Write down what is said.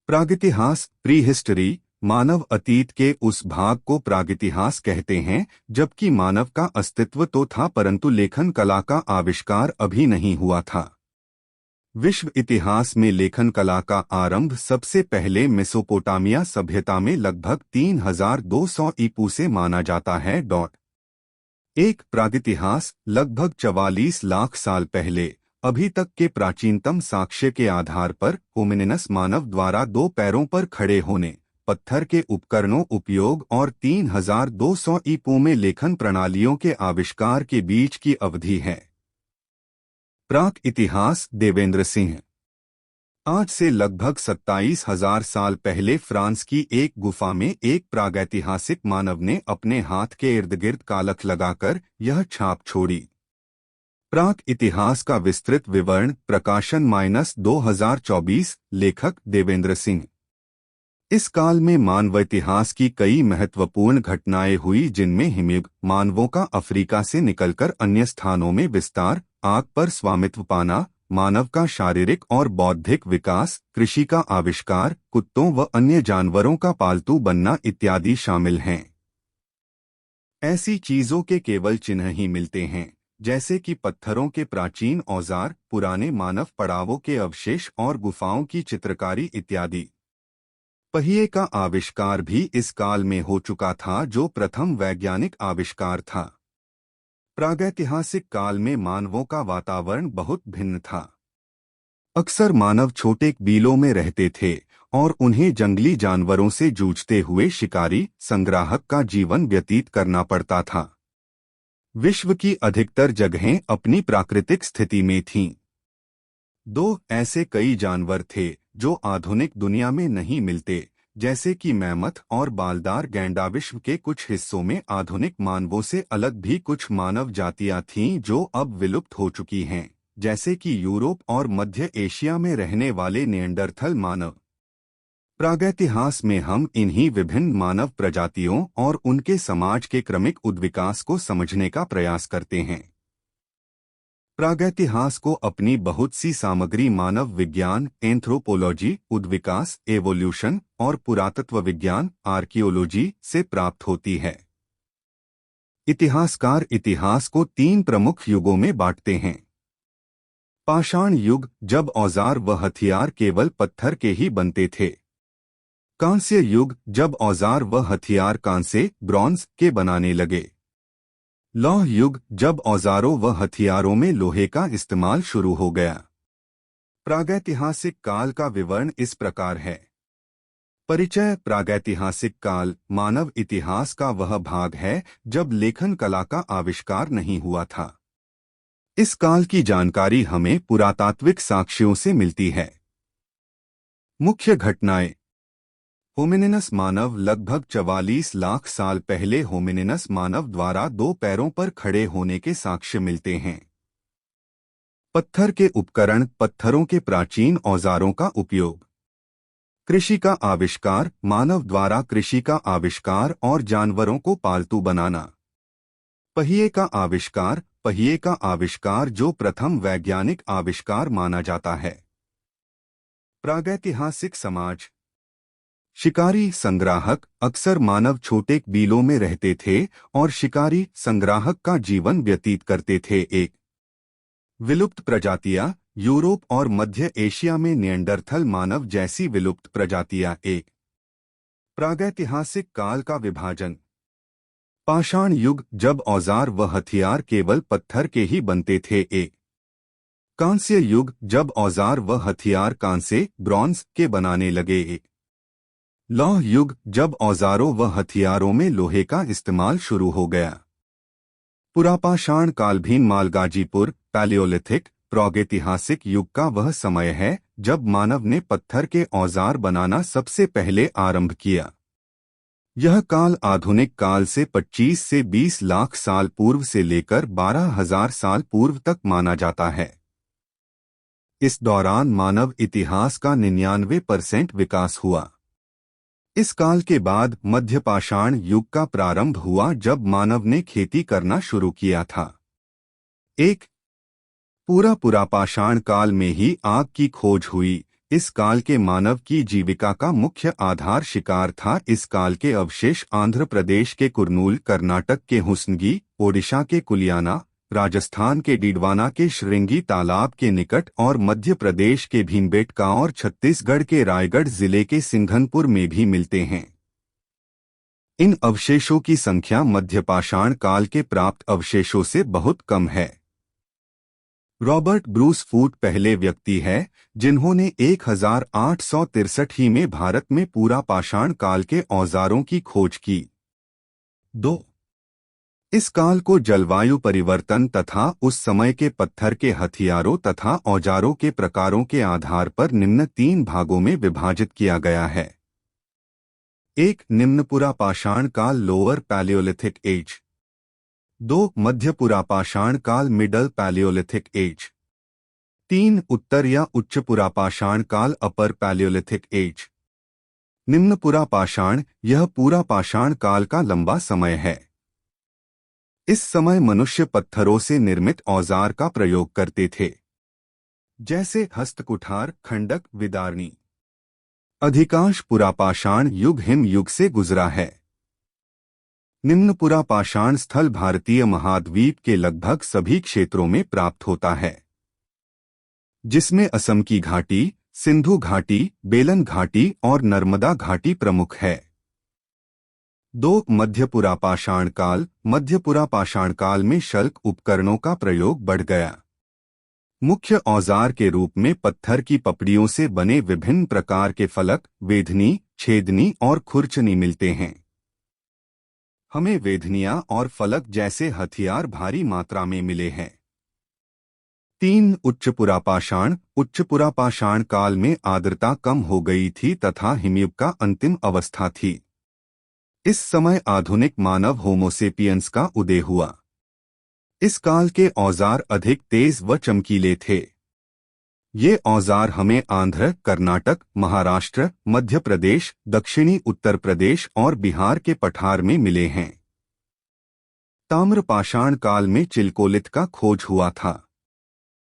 प्रागैतिहास pre history मानव अतीत के उस भाग को प्रागैतिहास कहते हैं जबकि मानव का अस्तित्व तो था परंतु लेखन कला का आविष्कार अभी नहीं हुआ था। विश्व इतिहास में लेखन कला का आरंभ सबसे पहले मेसोपोटामिया सभ्यता में लगभग 3200 ईपू से माना जाता है। एक प्रागैतिहास लगभग 44 लाख साल पहले अभी तक के प्राचीनतम साक्ष्य के आधार पर होमिनिनस मानव द्वारा दो पैरों पर खड़े होने, पत्थर के उपकरणों उपयोग और 3200 ईपू में लेखन प्रणालियों के आविष्कार के बीच की अवधि है। प्राक इतिहास देवेंद्र सिंह। आज से लगभग 27,000 साल पहले फ्रांस की एक गुफा में एक प्रागैतिहासिक मानव ने अपने हाथ के इर्द गिर्द कालख लगाकर यह छाप छोड़ी। प्राक इतिहास का विस्तृत विवरण प्रकाशन -2024 लेखक देवेंद्र सिंह। इस काल में मानव इतिहास की कई महत्वपूर्ण घटनाएं हुई जिनमें हिमयुग, मानवों का अफ्रीका से निकलकर अन्य स्थानों में विस्तार, आग पर स्वामित्व पाना, मानव का शारीरिक और बौद्धिक विकास, कृषि का आविष्कार, कुत्तों व अन्य जानवरों का पालतू बनना इत्यादि शामिल हैं। ऐसी चीजों के केवल चिन्ह ही मिलते हैं जैसे कि पत्थरों के प्राचीन औजार, पुराने मानव पड़ावों के अवशेष और गुफाओं की चित्रकारी इत्यादि। पहिए का आविष्कार भी इस काल में हो चुका था जो प्रथम वैज्ञानिक आविष्कार था। प्रागैतिहासिक काल में मानवों का वातावरण बहुत भिन्न था। अक्सर मानव छोटे बीलों में रहते थे और उन्हें जंगली जानवरों से जूझते हुए शिकारी, संग्राहक का जीवन व्यतीत करना पड़ता था। विश्व की अधिकतर जगहें अपनी प्राकृतिक स्थिति में थीं। दो ऐसे कई जानवर थे जो आधुनिक दुनिया में नहीं मिलते, जैसे कि मैमथ और बालदार गैंडा। विश्व के कुछ हिस्सों में आधुनिक मानवों से अलग भी कुछ मानव जातियां थीं जो अब विलुप्त हो चुकी हैं, जैसे कि यूरोप और मध्य एशिया में रहने वाले निएंडरथल मानव। प्रागैतिहास में हम इन्हीं विभिन्न मानव प्रजातियों और उनके समाज के क्रमिक उद्विकास को समझने का प्रयास करते हैं। प्रागैतिहास को अपनी बहुत सी सामग्री मानव विज्ञान, एंथ्रोपोलॉजी, उद्विकास, एवोल्यूशन और पुरातत्व विज्ञान, आर्कियोलॉजी से प्राप्त होती है। इतिहासकार इतिहास को 3 प्रमुख युगों में बांटते हैं। पाषाण युग, जब औजार व हथियार केवल पत्थर के ही बनते थे। कांस्य युग, जब औजार व हथियार कांसे, ब्रॉन्ज के बनाने लगे। लौह युग, जब औजारों व हथियारों में लोहे का इस्तेमाल शुरू हो गया। प्रागैतिहासिक काल का विवरण इस प्रकार है। परिचय। प्रागैतिहासिक काल मानव इतिहास का वह भाग है जब लेखन कला का आविष्कार नहीं हुआ था। इस काल की जानकारी हमें पुरातात्विक साक्ष्यों से मिलती है। मुख्य घटनाएं। होमिनिनस मानव लगभग 44 लाख साल पहले होमिनिनस मानव द्वारा दो पैरों पर खड़े होने के साक्ष्य मिलते हैं। पत्थर के उपकरण, पत्थरों के प्राचीन औजारों का उपयोग। कृषि का आविष्कार, मानव द्वारा कृषि का आविष्कार और जानवरों को पालतू बनाना। पहिए का आविष्कार, पहिए का आविष्कार जो प्रथम वैज्ञानिक आविष्कार माना जाता है। प्रागैतिहासिक समाज। शिकारी, संग्राहक। अक्सर मानव छोटे बीलों में रहते थे और शिकारी, संग्राहक का जीवन व्यतीत करते थे। एक विलुप्त प्रजातियां। यूरोप और मध्य एशिया में निएंडरथल मानव जैसी विलुप्त प्रजातियां। एक प्रागैतिहासिक काल का विभाजन। पाषाण युग, जब औजार व हथियार केवल पत्थर के ही बनते थे। एक कांस्य युग, जब औजार व हथियार कांसे, ब्रॉन्ज के बनाने लगे। एक लौह युग, जब औजारों व हथियारों में लोहे का इस्तेमाल शुरू हो गया। पुरापाषाण काल भीममाल गाजीपुर, पैलियोलिथिक। प्रागैतिहासिक युग का वह समय है जब मानव ने पत्थर के औजार बनाना सबसे पहले आरंभ किया। यह काल आधुनिक काल से 25 से 20 लाख साल पूर्व से लेकर 12,000 साल पूर्व तक माना जाता है। इस दौरान मानव इतिहास का 99% विकास हुआ। इस काल के बाद मध्यपाषाण युग का प्रारंभ हुआ जब मानव ने खेती करना शुरू किया था। एक पुरापाषाण काल में ही आग की खोज हुई, इस काल के मानव की जीविका का मुख्य आधार शिकार था। इस काल के अवशेष आंध्र प्रदेश के कुरनूल, कर्नाटक के हुस्नगी, ओडिशा के कुलियाना, राजस्थान के डीडवाना के श्रृंगी तालाब के निकट और मध्य प्रदेश के भीमबेटका और छत्तीसगढ़ के रायगढ़ जिले के सिंघनपुर में भी मिलते हैं। इन अवशेषों की संख्या मध्यपाषाण काल के प्राप्त अवशेषों से बहुत कम है। रॉबर्ट ब्रूस फूट पहले व्यक्ति है जिन्होंने 1863 ही में भारत में पूरा पाषाण काल के औजारों की खोज की। 2. इस काल को जलवायु परिवर्तन तथा उस समय के पत्थर के हथियारों तथा औजारों के प्रकारों के आधार पर निम्न 3 भागों में विभाजित किया गया है। 1. निम्नपुरा पाषाण काल, लोअर पैलियोलिथिक एज। 2. मध्यपुरा पाषाण काल, मिडल पैलियोलिथिक एज। 3. उत्तर या उच्चपुरा पाषाण काल, अपर पैलियोलिथिक एज। निम्नपुरा पाषाण, यह पूरा पाषाण काल का लंबा समय है। इस समय मनुष्य पत्थरों से निर्मित औजार का प्रयोग करते थे, जैसे हस्तकुठार, खंडक, विदारणी। अधिकांश पुरापाषाण युग हिम युग से गुजरा है। निम्न पुरापाषाण स्थल भारतीय महाद्वीप के लगभग सभी क्षेत्रों में प्राप्त होता है, जिसमें असम की घाटी, सिंधु घाटी, बेलन घाटी और नर्मदा घाटी प्रमुख है। 2. मध्यपुरा पाषाण काल। मध्यपुरा पाषाण काल में शल्क उपकरणों का प्रयोग बढ़ गया। मुख्य औजार के रूप में पत्थर की पपड़ियों से बने विभिन्न प्रकार के फलक, वेधनी, छेदनी और खुरचनी मिलते हैं। हमें वेधनियां और फलक जैसे हथियार भारी मात्रा में मिले हैं। 3. उच्चपुरा पाषाण। उच्चपुरा पाषाण काल में आर्द्रता कम हो गई थी तथा हिमयुग का अंतिम अवस्था थी। इस समय आधुनिक मानव होमोसेपियंस का उदय हुआ। इस काल के औजार अधिक तेज व चमकीले थे। ये औजार हमें आंध्र, कर्नाटक, महाराष्ट्र, मध्य प्रदेश, दक्षिणी उत्तर प्रदेश और बिहार के पठार में मिले हैं। ताम्र पाषाण काल में चिलकोलिथ का खोज हुआ था।